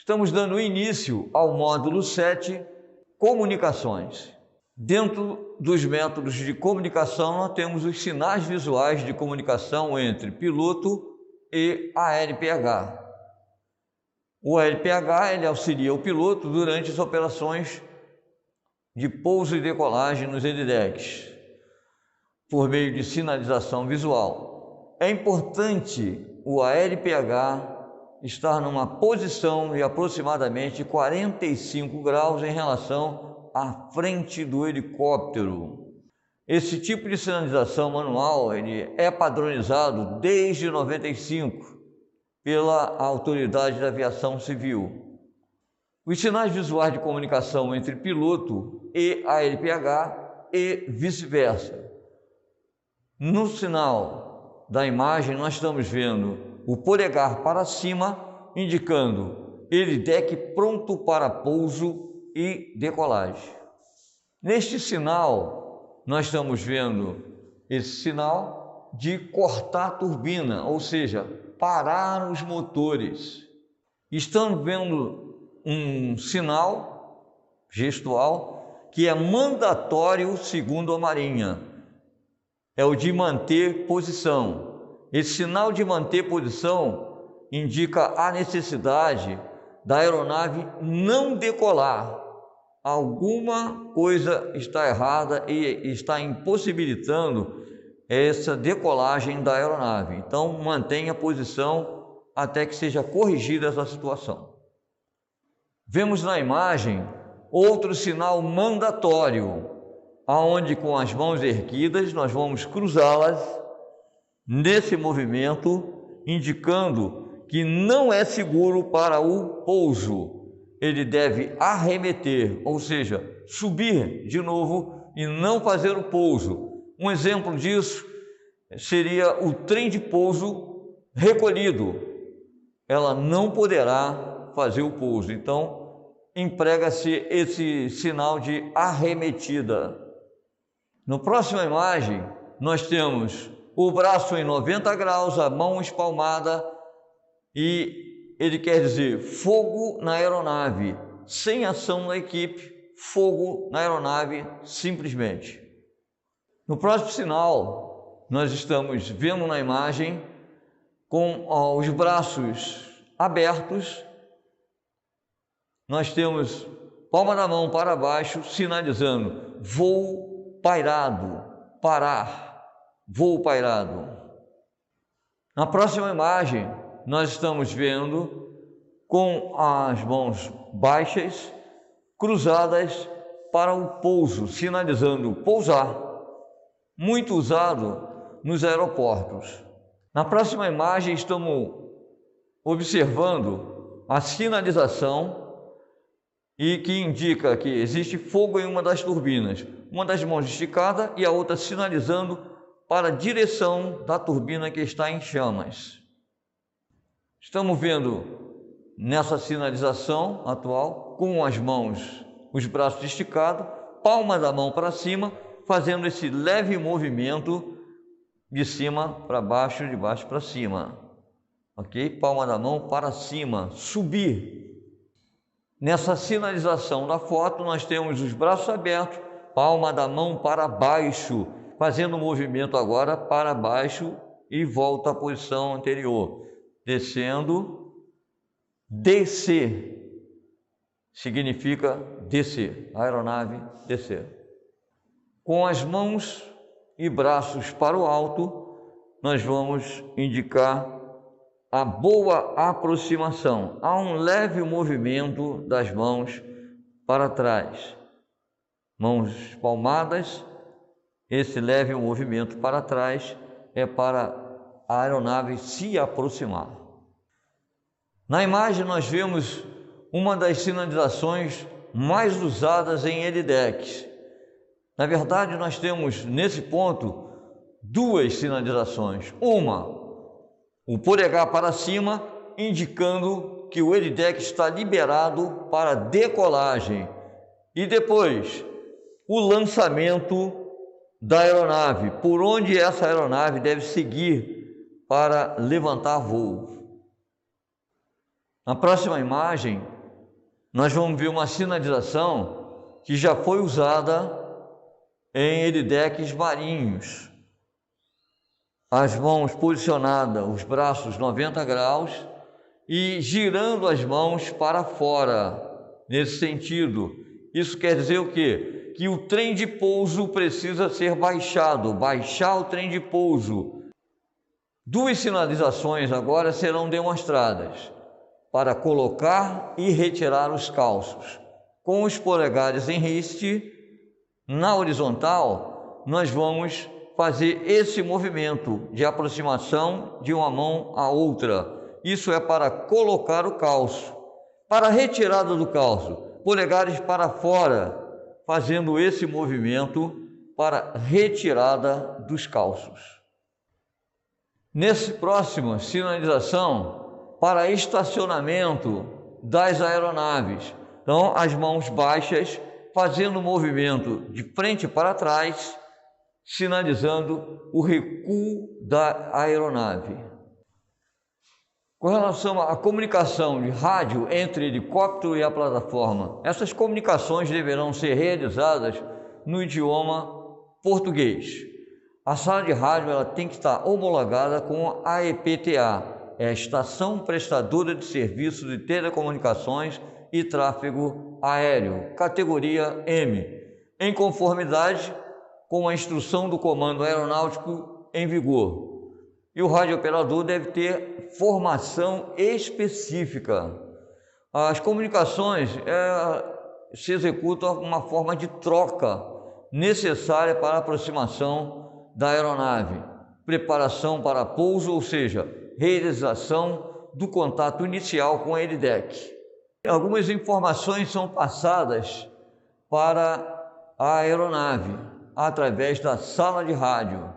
Estamos dando início ao módulo 7, comunicações. Dentro dos métodos de comunicação, nós temos os sinais visuais de comunicação entre piloto e ALPH. O ALPH ele auxilia o piloto durante as operações de pouso e decolagem nos EDDECs, por meio de sinalização visual. É importante o ALPH estar numa posição de aproximadamente 45 graus em relação à frente do helicóptero. Esse tipo de sinalização manual ele é padronizado desde 95 pela Autoridade da Aviação Civil. Os sinais visuais de comunicação entre piloto e ALPH e vice-versa. No sinal da imagem nós estamos vendo o polegar para cima, indicando EDDEC pronto para pouso e decolagem. Neste sinal, nós estamos vendo esse sinal de cortar a turbina, ou seja, parar os motores. Estamos vendo um sinal gestual que é mandatório segundo a Marinha, é o de manter posição. Esse sinal de manter posição indica a necessidade da aeronave não decolar. Alguma coisa está errada e está impossibilitando essa decolagem da aeronave. Então, mantenha a posição até que seja corrigida essa situação. Vemos na imagem outro sinal mandatório, aonde com as mãos erguidas nós vamos cruzá-las nesse movimento, indicando que não é seguro para o pouso. Ele deve arremeter, ou seja, subir de novo e não fazer o pouso. Um exemplo disso seria o trem de pouso recolhido. Ela não poderá fazer o pouso. Então, emprega-se esse sinal de arremetida. Na próxima imagem, nós temos o braço em 90 graus, a mão espalmada, e ele quer dizer fogo na aeronave, sem ação da equipe, fogo na aeronave simplesmente. No próximo sinal, nós estamos vendo na imagem com os braços abertos, nós temos palma da mão para baixo, sinalizando voo pairado, parar. Voo pairado. Na próxima imagem, nós estamos vendo com as mãos baixas, cruzadas para o pouso, sinalizando pousar, muito usado nos aeroportos. Na próxima imagem, estamos observando a sinalização e que indica que existe fogo em uma das turbinas, uma das mãos esticada e a outra sinalizando para a direção da turbina que está em chamas. Estamos vendo nessa sinalização atual, com as mãos, os braços esticados, palma da mão para cima, fazendo esse leve movimento de cima para baixo, de baixo para cima. Ok? Palma da mão para cima, subir. Nessa sinalização da foto, nós temos os braços abertos, palma da mão para baixo, fazendo o movimento agora para baixo e volta à posição anterior. Descendo, descer, significa descer, a aeronave descer. Com as mãos e braços para o alto, nós vamos indicar a boa aproximação. Há um leve movimento das mãos para trás, mãos palmadas. Esse leve movimento para trás é para a aeronave se aproximar. Na imagem nós vemos uma das sinalizações mais usadas em EDDECs. Na verdade, nós temos nesse ponto duas sinalizações. Uma, o polegar para cima, indicando que o EDDEC está liberado para decolagem. E depois, o lançamento da aeronave, por onde essa aeronave deve seguir para levantar voo. Na próxima imagem, nós vamos ver uma sinalização que já foi usada em helideques marinhos. As mãos posicionadas, os braços 90 graus e girando as mãos para fora, nesse sentido. Isso quer dizer o quê? Que o trem de pouso precisa ser baixado, baixar o trem de pouso. Duas sinalizações agora serão demonstradas para colocar e retirar os calços. Com os polegares em riste, na horizontal, nós vamos fazer esse movimento de aproximação de uma mão à outra. Isso é para colocar o calço. Para a retirada do calço, polegares para fora, fazendo esse movimento para retirada dos calços. Nessa próxima sinalização, para estacionamento das aeronaves. Então, as mãos baixas, fazendo o movimento de frente para trás, sinalizando o recuo da aeronave. Com relação à comunicação de rádio entre helicóptero e a plataforma, essas comunicações deverão ser realizadas no idioma português. A sala de rádio ela tem que estar homologada com a EPTA, é a Estação Prestadora de Serviços de Telecomunicações e Tráfego Aéreo, categoria M, em conformidade com a instrução do Comando Aeronáutico em vigor. E o radiooperador deve ter formação específica. As comunicações se executam uma forma de troca necessária para a aproximação da aeronave, preparação para pouso, ou seja, realização do contato inicial com a helideck. Algumas informações são passadas para a aeronave através da sala de rádio.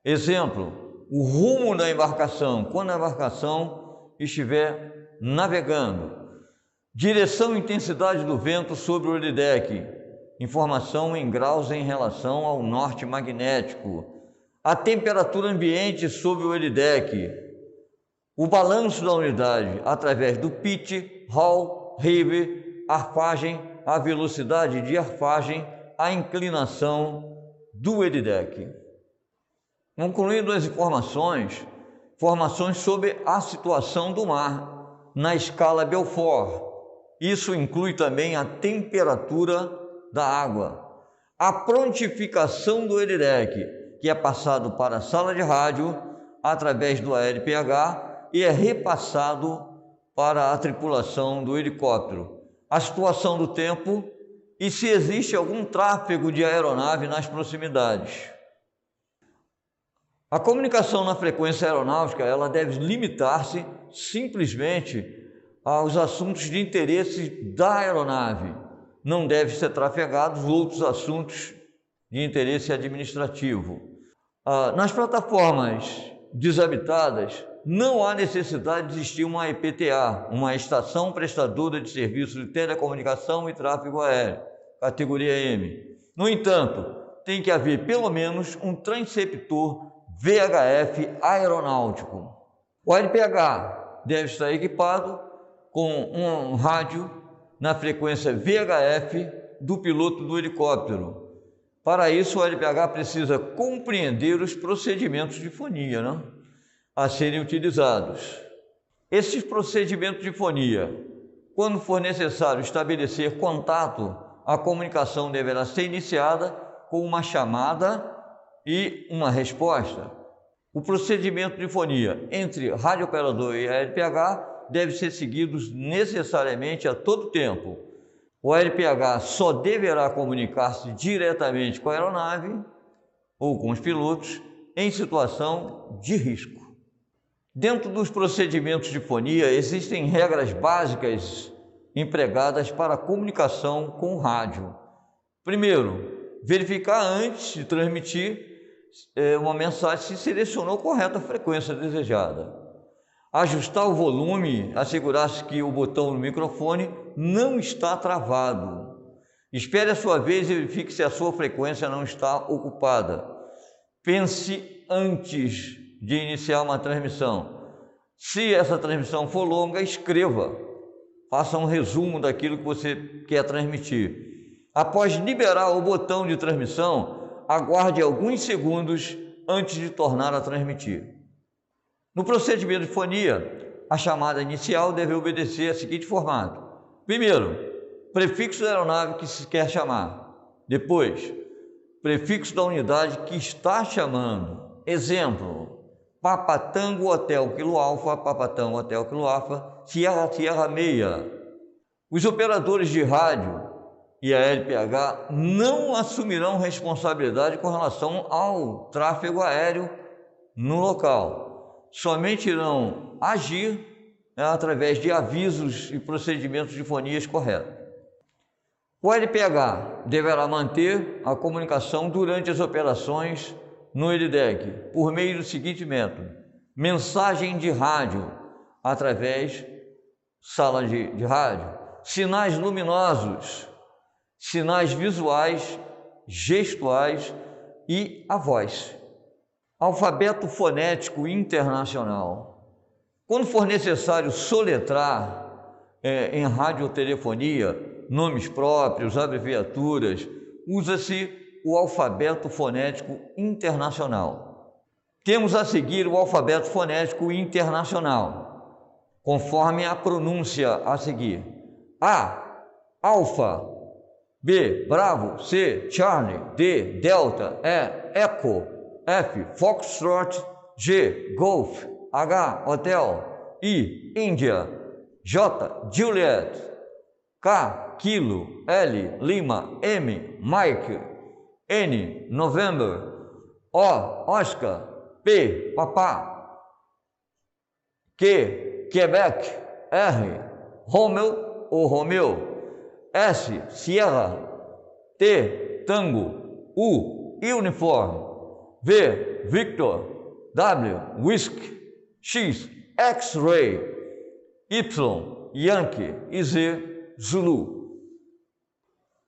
Exemplo, o rumo da embarcação, quando a embarcação estiver navegando. Direção e intensidade do vento sobre o helideck. Informação em graus em relação ao norte magnético. A temperatura ambiente sobre o helideck. O balanço da unidade através do pitch, haul, heave, arfagem, a velocidade de arfagem, a inclinação do helideck. Concluindo as informações sobre a situação do mar na escala Belfort. Isso inclui também a temperatura da água. A prontificação do helideck, que é passado para a sala de rádio através do ALPH e é repassado para a tripulação do helicóptero. A situação do tempo e se existe algum tráfego de aeronave nas proximidades. A comunicação na frequência aeronáutica ela deve limitar-se simplesmente aos assuntos de interesse da aeronave. Não deve ser trafegados outros assuntos de interesse administrativo. Nas plataformas desabitadas, não há necessidade de existir uma EPTA, uma Estação Prestadora de Serviços de Telecomunicação e Tráfego Aéreo, categoria M. No entanto, tem que haver pelo menos um transceptor VHF aeronáutico. O LPH deve estar equipado com um rádio na frequência VHF do piloto do helicóptero. Para isso, o LPH precisa compreender os procedimentos de fonia, a serem utilizados. Esses procedimentos de fonia, quando for necessário estabelecer contato, a comunicação deverá ser iniciada com uma chamada e uma resposta. O procedimento de fonia entre radiooperador e ALPH deve ser seguido necessariamente a todo tempo. O ALPH só deverá comunicar-se diretamente com a aeronave ou com os pilotos em situação de risco. Dentro dos procedimentos de fonia existem regras básicas empregadas para a comunicação com o rádio. Primeiro, verificar antes de transmitir uma mensagem se selecionou correta a frequência desejada. Ajustar o volume, assegurar-se que o botão do microfone não está travado. Espere a sua vez e verifique se a sua frequência não está ocupada. Pense antes de iniciar uma transmissão. Se essa transmissão for longa, escreva. faça um resumo daquilo que você quer transmitir. Após liberar o botão de transmissão, aguarde alguns segundos antes de tornar a transmitir. No procedimento de fonia, a chamada inicial deve obedecer ao seguinte formato. Primeiro, prefixo da aeronave que se quer chamar. Depois, prefixo da unidade que está chamando. Exemplo, Papa Tango Hotel Kilo Alfa, Papa Tango Hotel Kilo Alfa, Sierra Sierra Meia. Os operadores de rádio e a LPH não assumirão responsabilidade com relação ao tráfego aéreo no local. Somente irão agir através de avisos e procedimentos de fonias corretos. O LPH deverá manter a comunicação durante as operações no LDEC por meio do seguinte método: mensagem de rádio através sala de rádio, sinais luminosos, sinais visuais, gestuais e a voz. Alfabeto fonético internacional. Quando for necessário soletrar em radiotelefonia nomes próprios, abreviaturas, usa-se o alfabeto fonético internacional. Temos a seguir o alfabeto fonético internacional, conforme a pronúncia a seguir: A, alfa; B, bravo; C, Charlie; D, delta; E, echo; F, foxtrot; G, golf; H, hotel; I, Índia; J, Juliet; K, kilo; L, Lima; M, Mike; N, November; O, Oscar; P, papá; Q, Quebec; R, Romeu ou Romeu; S, Sierra; T, Tango; U, Uniforme; V, Victor; W, Whisky; X, X-Ray; Y, Yankee e Z, Zulu.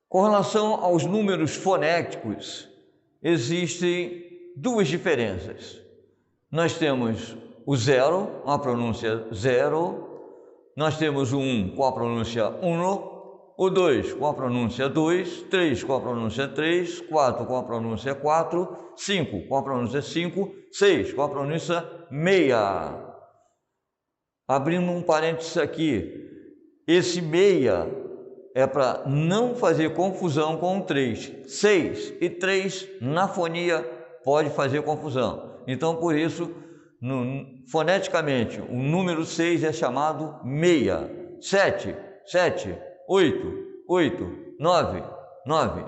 Com relação aos números fonéticos, existem duas diferenças. Nós temos o zero, a pronúncia zero; nós temos o 1 com a pronúncia uno; o 2 com a pronúncia 2, 3 com a pronúncia 3, 4 com a pronúncia 4, 5 com a pronúncia 5, 6 com a pronúncia meia. Abrindo um parênteses aqui, esse meia é para não fazer confusão com o 3. 6 e 3 na fonia pode fazer confusão. Então, por isso, foneticamente, o número 6 é chamado meia. 7, 7, 8, 8, 9, 9.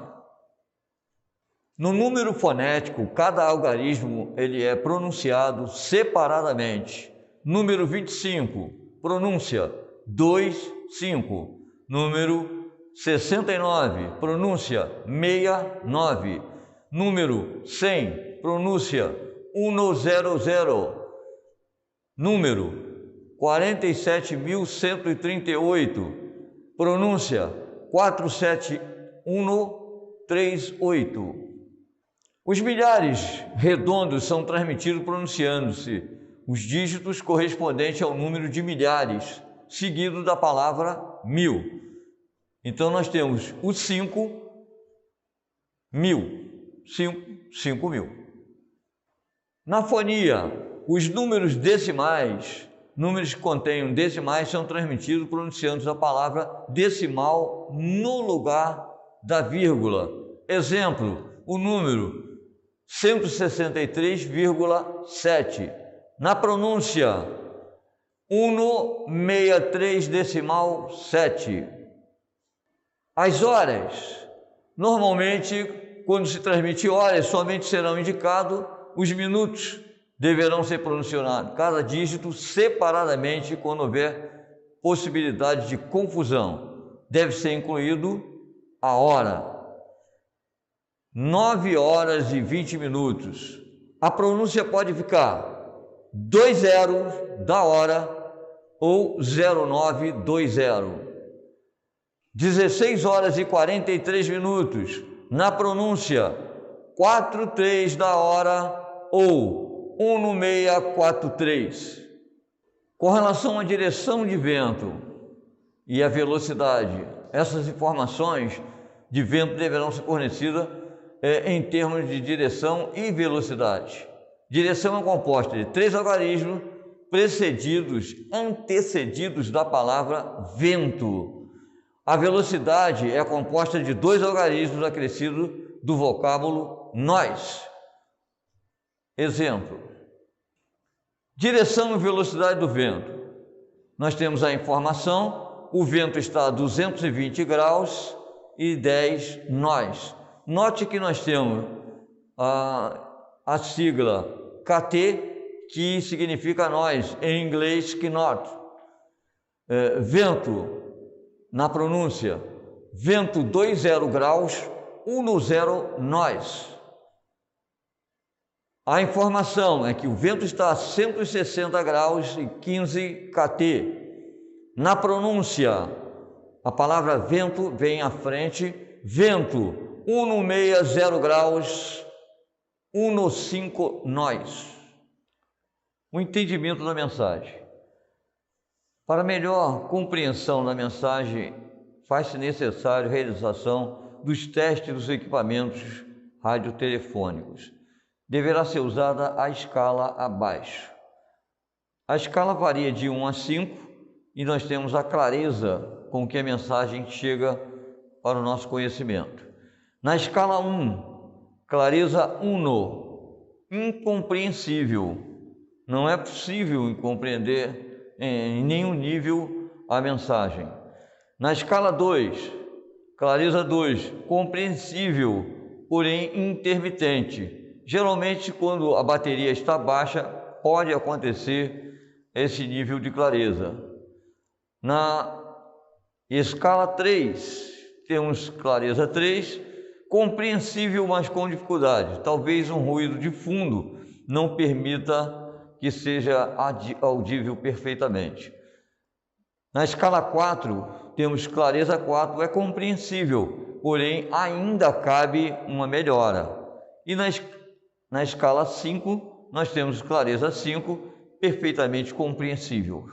No número fonético, cada algarismo ele é pronunciado separadamente. Número 25, pronúncia 2, 5. Número 69, pronúncia 69. Número 100, pronúncia 100. Número 47.138, pronúncia 47138. Os milhares redondos são transmitidos pronunciando-se os dígitos correspondentes ao número de milhares, seguido da palavra 1000. Então nós temos o 5, 1000, 5 mil. Na fonia, os números decimais, números que contenham decimais, são transmitidos pronunciando a palavra decimal no lugar da vírgula. Exemplo, o número 163,7. Na pronúncia 163 decimal 7. As horas, normalmente, quando se transmite horas, somente serão indicados os minutos. Deverão ser pronunciados cada dígito separadamente quando houver possibilidade de confusão. Deve ser incluído a hora. 9 horas e 20 minutos. A pronúncia pode ficar 2 zeros da hora ou 0920. 16 horas e 43 minutos. Na pronúncia 43 da hora ou 1643. Com relação à direção de vento, e a velocidade. Essas informações de vento deverão ser fornecidas em termos de direção e velocidade. Direção é composta de 3 algarismos antecedidos da palavra vento. A velocidade é composta de 2 algarismos acrescidos do vocábulo nós. Exemplo: direção e velocidade do vento. Nós temos a informação: o vento está a 220 graus e 10 nós. Note que nós temos a sigla KT, que significa nós, em inglês knot. Vento, na pronúncia, vento 20 graus, 10 nós. A informação é que o vento está a 160 graus e 15 kT. Na pronúncia, a palavra vento vem à frente, vento 160 graus, 15 nós. O entendimento da mensagem. Para melhor compreensão da mensagem, faz-se necessário a realização dos testes dos equipamentos radiotelefônicos. Deverá ser usada a escala abaixo. A escala varia de 1 a 5 e nós temos a clareza com que a mensagem chega para o nosso conhecimento. Na escala 1, clareza 1, incompreensível. Não é possível compreender em nenhum nível a mensagem. Na escala 2, clareza 2, compreensível, porém intermitente. Geralmente, quando a bateria está baixa, pode acontecer esse nível de clareza. Na escala 3, temos clareza 3, compreensível, mas com dificuldade. Talvez um ruído de fundo não permita que seja audível perfeitamente. Na escala 4, temos clareza 4, é compreensível, porém ainda cabe uma melhora. E na escala 5, nós temos clareza 5, perfeitamente compreensível.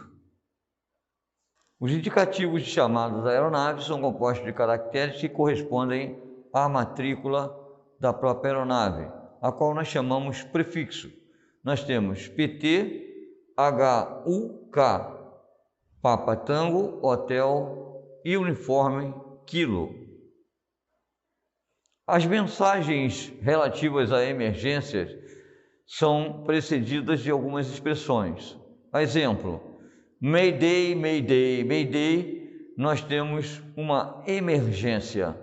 Os indicativos de chamada da aeronave são compostos de caracteres que correspondem à matrícula da própria aeronave, a qual nós chamamos prefixo. Nós temos PT, HUK, Papa Tango, Hotel e Uniforme Kilo. As mensagens relativas a emergências são precedidas de algumas expressões. Exemplo: Mayday, Mayday, Mayday, nós temos uma emergência.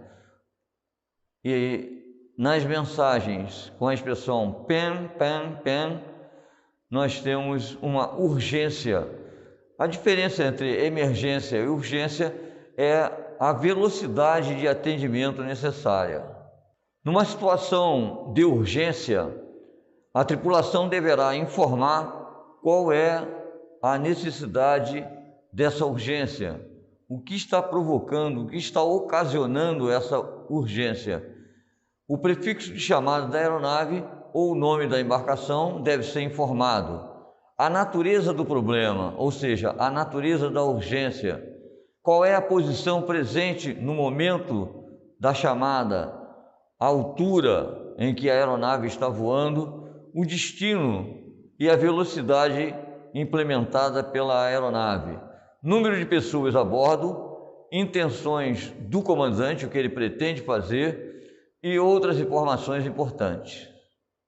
E nas mensagens com a expressão pen, pen, pen, nós temos uma urgência. A diferença entre emergência e urgência é a velocidade de atendimento necessária. Numa situação de urgência, a tripulação deverá informar qual é a necessidade dessa urgência, o que está provocando, o que está ocasionando essa urgência. O prefixo de chamada da aeronave ou o nome da embarcação deve ser informado. A natureza do problema, ou seja, a natureza da urgência. Qual é a posição presente no momento da chamada, a altura em que a aeronave está voando, o destino e a velocidade implementada pela aeronave, número de pessoas a bordo, intenções do comandante, o que ele pretende fazer, e outras informações importantes.